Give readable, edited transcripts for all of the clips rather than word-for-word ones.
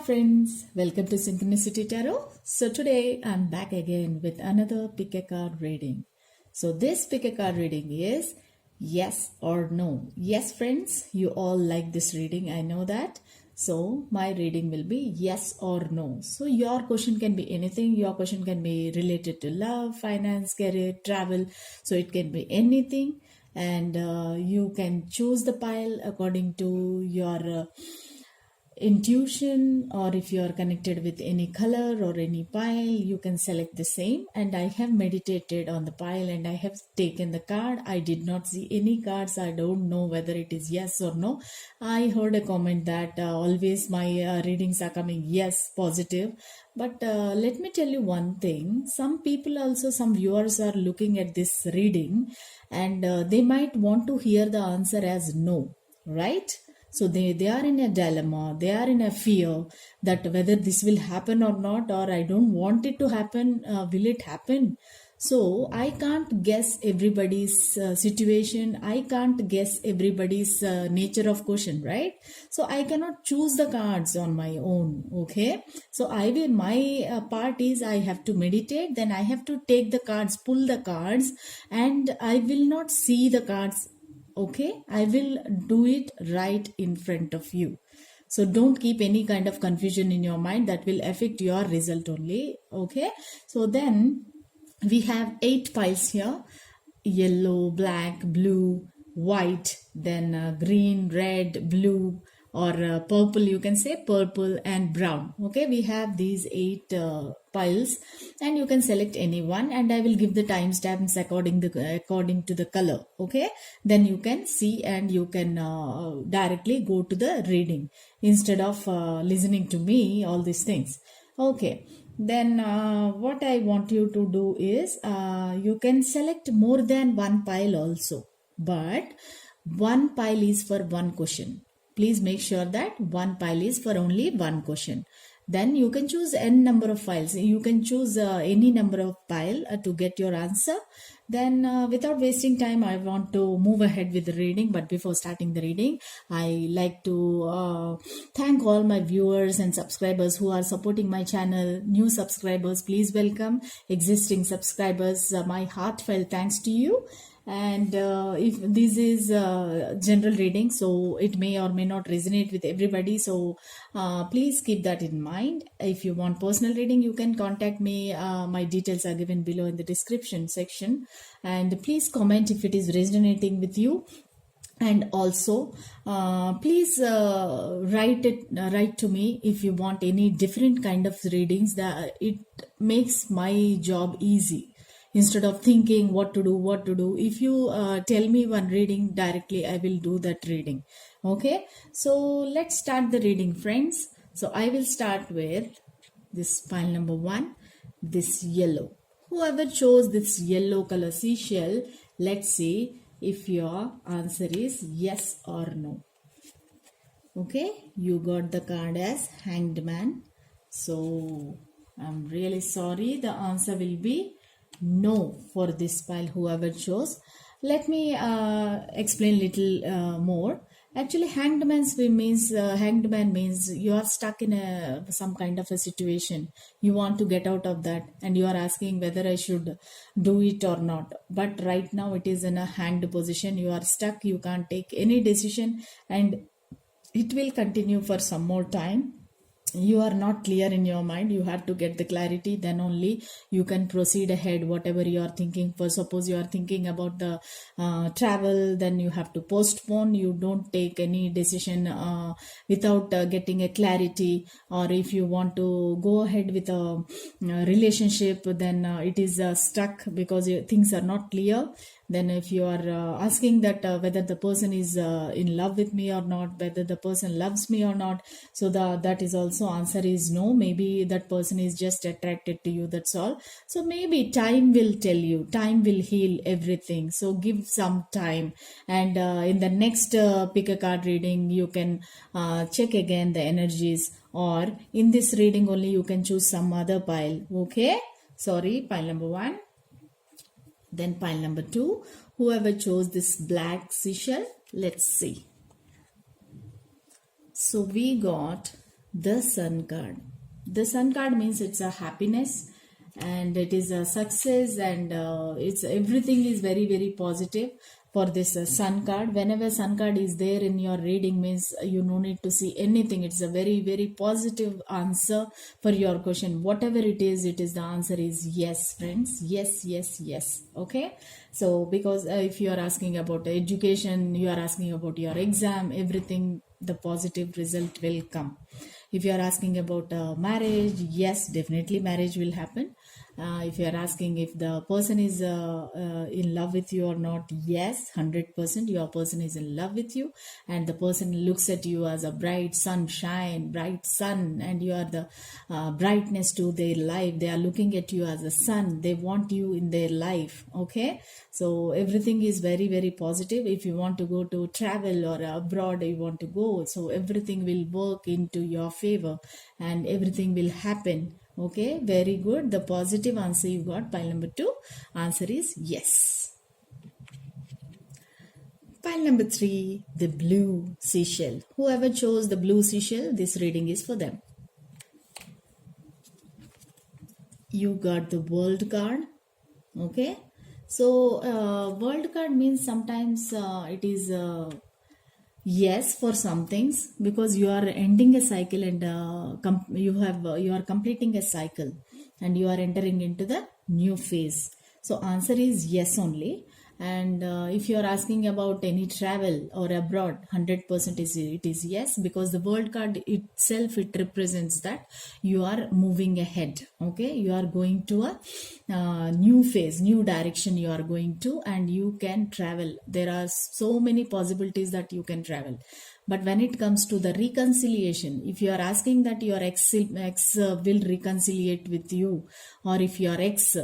friends, welcome to Synchronicity Tarot. So today I'm back again with another pick a card reading. So this pick a card reading is yes or no. Yes friends, you all like this reading, I know that. So my reading will be yes or no. So your question can be anything. Your question can be related to love, finance, career, travel. So it can be anything, and you can choose the pile according to your intuition, or if you are connected with any color or any pile, you can select the same. And I have meditated on the pile and I have taken the card. I did not see any cards. I don't know whether it is yes or no. I heard a comment that always my readings are coming yes, positive. But let me tell you one thing. Some people also, some viewers are looking at this reading and they might want to hear the answer as no, right? So they are in a dilemma, they are in a fear that whether this will happen or not, or I don't want it to happen, will it happen? So I can't guess everybody's situation, I can't guess everybody's nature of question, right? So I cannot choose the cards on my own, okay? So my part is I have to meditate, then I have to take the cards, pull the cards, and I will not see the cards. Okay, I will do it right in front of you. So don't keep any kind of confusion in your mind, that will affect your result only. Okay, so then we have 8 piles here: yellow, black, blue, white, then green, red, blue, or purple, you can say purple, and brown. Okay, we have these 8 piles and you can select any one, and I will give the timestamps according to the color. Okay, then you can see and you can directly go to the reading instead of listening to me all these things. Okay, then what I want you to do is you can select more than one pile also, but one pile is for one question. Please make sure that one pile is for only one question. Then you can choose n number of files. You can choose any number of pile to get your answer. Then without wasting time, I want to move ahead with the reading. But before starting the reading, I like to thank all my viewers and subscribers who are supporting my channel. New subscribers, please welcome. Existing subscribers, my heartfelt thanks to you. And if this is general reading, so it may or may not resonate with everybody, so please keep that in mind. If you want personal reading, you can contact me. My details are given below in the description section, and please comment if it is resonating with you. And also please write to me if you want any different kind of readings, that it makes my job easy. Instead of thinking what to do, if you tell me one reading directly, I will do that reading. Okay, so let's start the reading, friends. So I will start with this pile number 1, this yellow. Whoever chose this yellow color seashell, let's see if your answer is yes or no. Okay, you got the card as Hanged Man. So I'm really sorry, the answer will be no for this pile, whoever chose. Let me explain little more. Actually, hanged man means you are stuck in some kind of a situation. You want to get out of that and you are asking whether I should do it or not. But right now it is in a hanged position. You are stuck. You can't take any decision and it will continue for some more time. You are not clear in your mind. You have to get the clarity, then only you can proceed ahead whatever you are thinking. For suppose you are thinking about the travel, then you have to postpone. You don't take any decision without getting a clarity. Or if you want to go ahead with a relationship, then it is stuck because things are not clear. Then if you are asking that whether the person is in love with me or not, whether the person loves me or not, so that is also answer is no. Maybe that person is just attracted to you, that's all. So maybe time will tell you, time will heal everything. So give some time, and in the next pick a card reading, you can check again the energies, or in this reading only you can choose some other pile. Okay, sorry, pile number 1. Then pile number 2, whoever chose this black seashell, let's see. So we got The Sun card. The Sun card means it's a happiness and it is a success, and it's everything is very very positive for this Sun card. Whenever Sun card is there in your reading means you no need to see anything. It's a very very positive answer for your question. Whatever it is the answer is yes, friends. Yes, yes, yes. Okay. So because if you are asking about education, you are asking about your exam, everything, the positive result will come. If you are asking about marriage, yes, definitely marriage will happen. If you are asking if the person is in love with you or not, yes, 100% your person is in love with you, and the person looks at you as a bright sunshine, bright sun, and you are the brightness to their life. They are looking at you as a sun. They want you in their life. Okay, so everything is very very positive. If you want to go to travel or abroad, you want to go, so everything will work into your favor and everything will happen. Okay, very good. The positive answer you got, pile number 2. Answer is yes. Pile number 3, the blue seashell. Whoever chose the blue seashell, this reading is for them. You got the world card. Okay, so world card means sometimes it is yes for some things, because you are ending a cycle and you are completing a cycle and you are entering into the new phase. So answer is yes only. And if you are asking about any travel or abroad, 100% it is yes, because the world card itself, it represents that you are moving ahead. Okay, you are going to a new phase, new direction you are going to, and you can travel. There are so many possibilities that you can travel. But when it comes to the reconciliation, if you are asking that your ex will reconciliate with you, or if your ex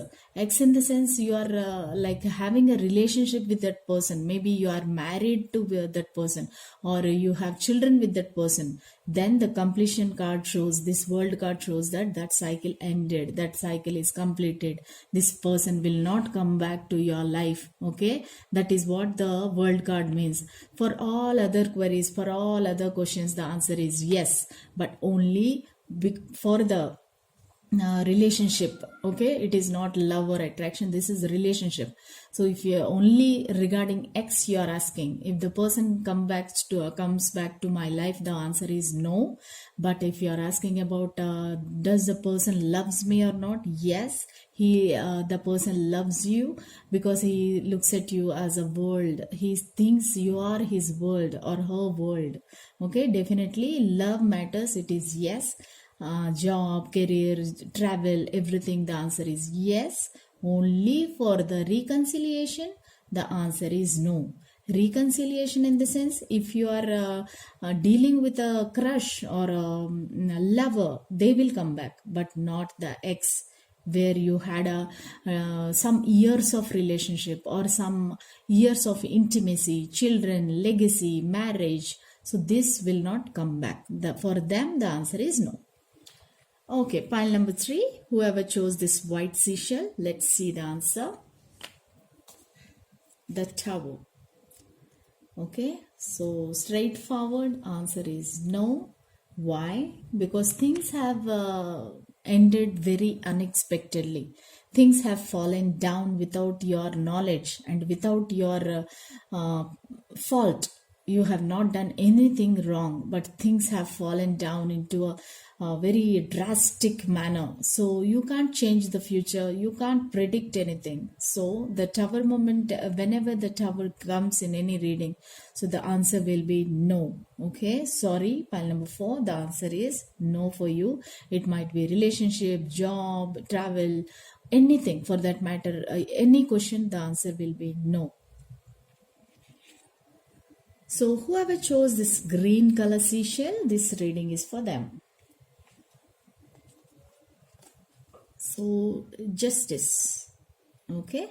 in the sense you are like having a relationship with that person, maybe you are married to that person, or you have children with that person, then the completion card shows, this world card shows that that cycle ended, that cycle is completed, this person will not come back to your life. Okay, that is what the world card means. For all other queries, for all other questions, the answer is yes, but only for the relationship. Okay, it is not love or attraction, this is relationship. So if you are only regarding X you are asking, if the person comes back to my life, the answer is no. But if you are asking about does the person loves me or not, yes, the person loves you, because he looks at you as a world. He thinks you are his world or her world. Okay, definitely love matters, it is yes. Job, career, travel, everything, the answer is yes. Only for the reconciliation, the answer is no. Reconciliation in the sense, if you are dealing with a crush or a lover, they will come back, but not the ex, where you had some years of relationship or some years of intimacy, children, legacy, marriage. So this will not come back. For them, the answer is no. Okay, pile number 3, whoever chose this white seashell, let's see the answer. The Tower. Okay, so straightforward answer is no. Why? Because things have ended very unexpectedly. Things have fallen down without your knowledge and without your fault. You have not done anything wrong, but things have fallen down into a very drastic manner. So you can't change the future, you can't predict anything. So the Tower moment, whenever the Tower comes in any reading, so the answer will be no. Okay, sorry, pile number 4, the answer is no for you. It might be relationship, job, travel, anything for that matter. Any question, the answer will be no. So whoever chose this green color seashell, this reading is for them. So justice. Okay,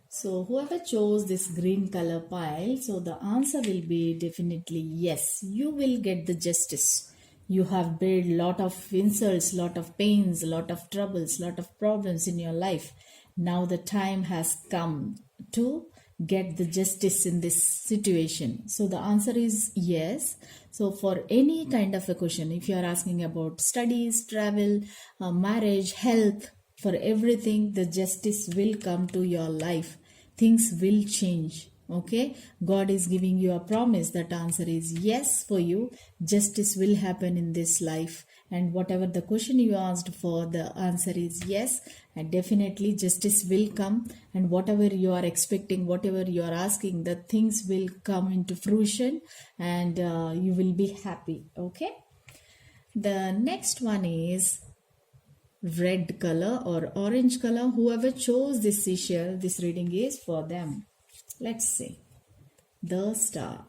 so whoever chose this green color pile, so the answer will be definitely yes. You will get the justice. You have bared lot of insults, lot of pains, lot of troubles, lot of problems in your life. Now the time has come to get the justice in this situation? So the answer is yes. So for any kind of a question, if you are asking about studies, travel, marriage, health, for everything, the justice will come to your life. Things will change. Okay, God is giving you a promise. That answer is yes for you. Justice will happen in this life, and whatever the question you asked for, the answer is yes, and definitely justice will come, and whatever you are expecting, whatever you are asking, the things will come into fruition, and you will be happy. Okay, the next one is red color or orange color. Whoever chose this seashell, this reading is for them. Let's see. The star.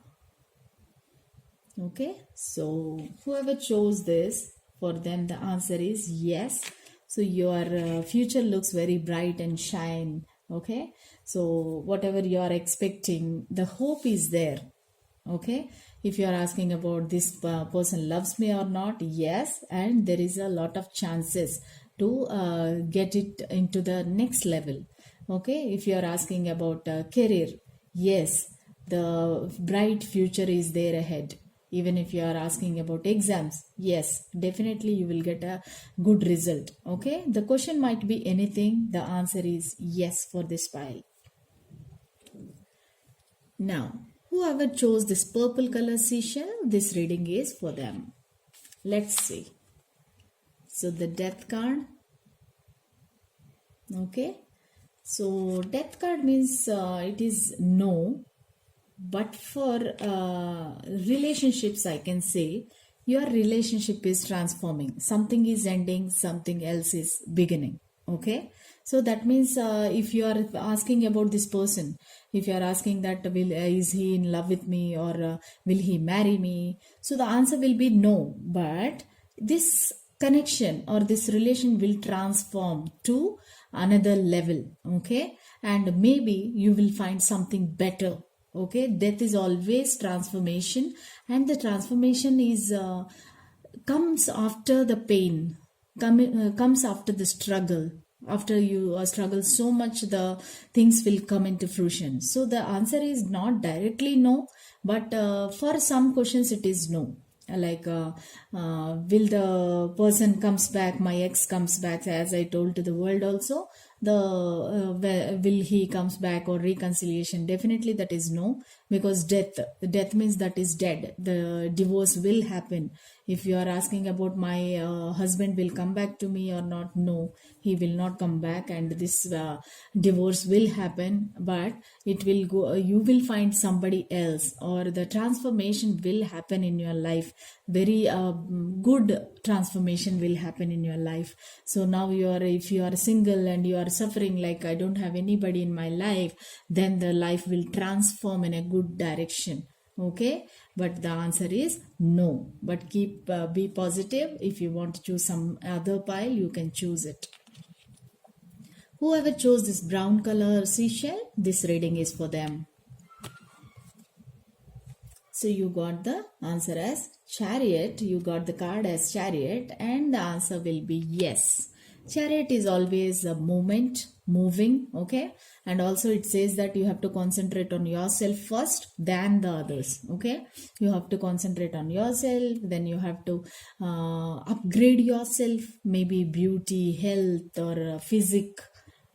Okay, so whoever chose this, for them the answer is yes. So your future looks very bright and shine. Okay, so whatever you are expecting, the hope is there. Okay, if you are asking about this person loves me or not, yes, and there is a lot of chances to get it into the next level. Okay, if you are asking about career, yes, the bright future is there ahead. Even if you are asking about exams, yes, definitely you will get a good result. Okay, the question might be anything, the answer is yes for this pile. Now, whoever chose this purple color seashell, this reading is for them. Let's see. So the death card. Okay, so death card means it is no, but for relationships I can say your relationship is transforming. Something is ending, something else is beginning. Okay, so that means if you are asking about this person, if you are asking that is he in love with me, or will he marry me, so the answer will be no, but this connection or this relation will transform to another level. Okay, and maybe you will find something better. Okay, death is always transformation, and the transformation is comes after the pain, comes after the struggle. After you struggle so much, the things will come into fruition. So the answer is not directly no, but for some questions it is no. Like will the person comes back, my ex comes back, as I told to the world also, the will he comes back, or reconciliation, definitely that is no, because death means that is dead. The divorce will happen. If you are asking about my husband will come back to me or not, no, he will not come back, and this divorce will happen, but it will go, you will find somebody else, or the transformation will happen in your life. Very good transformation will happen in your life. So now if you are single and you are suffering like I don't have anybody in my life, then the life will transform in a good direction. Okay, but the answer is no, but keep be positive. If you want to choose some other pile, you can choose it. Whoever chose this brown color seashell, this reading is for them. So you got the answer as chariot, you got the card as chariot, and the answer will be yes. Chariot is always a movement, moving. Okay, and also it says that you have to concentrate on yourself first than the others. Okay, you have to concentrate on yourself, then you have to upgrade yourself, maybe beauty, health, or physique.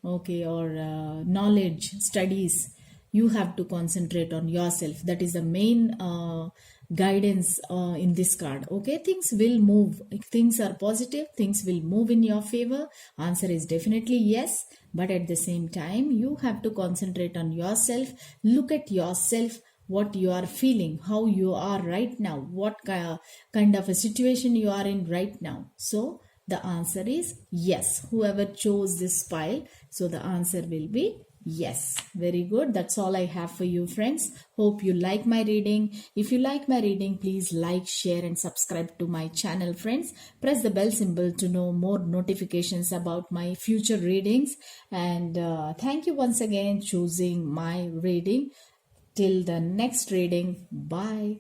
Okay, or knowledge, studies. You have to concentrate on yourself. That is the main guidance in this card. Okay, things will move. If things are positive, things will move in your favor. Answer is definitely yes, but at the same time you have to concentrate on yourself. Look at yourself, what you are feeling, how you are right now, what kind of a situation you are in right now. So the answer is yes. Whoever chose this pile, so the answer will be yes. Very good. That's all I have for you, friends. Hope you like my reading. If you like my reading, please like, share and subscribe to my channel, friends. Press the bell symbol to know more notifications about my future readings. And thank you once again choosing my reading. Till the next reading. Bye.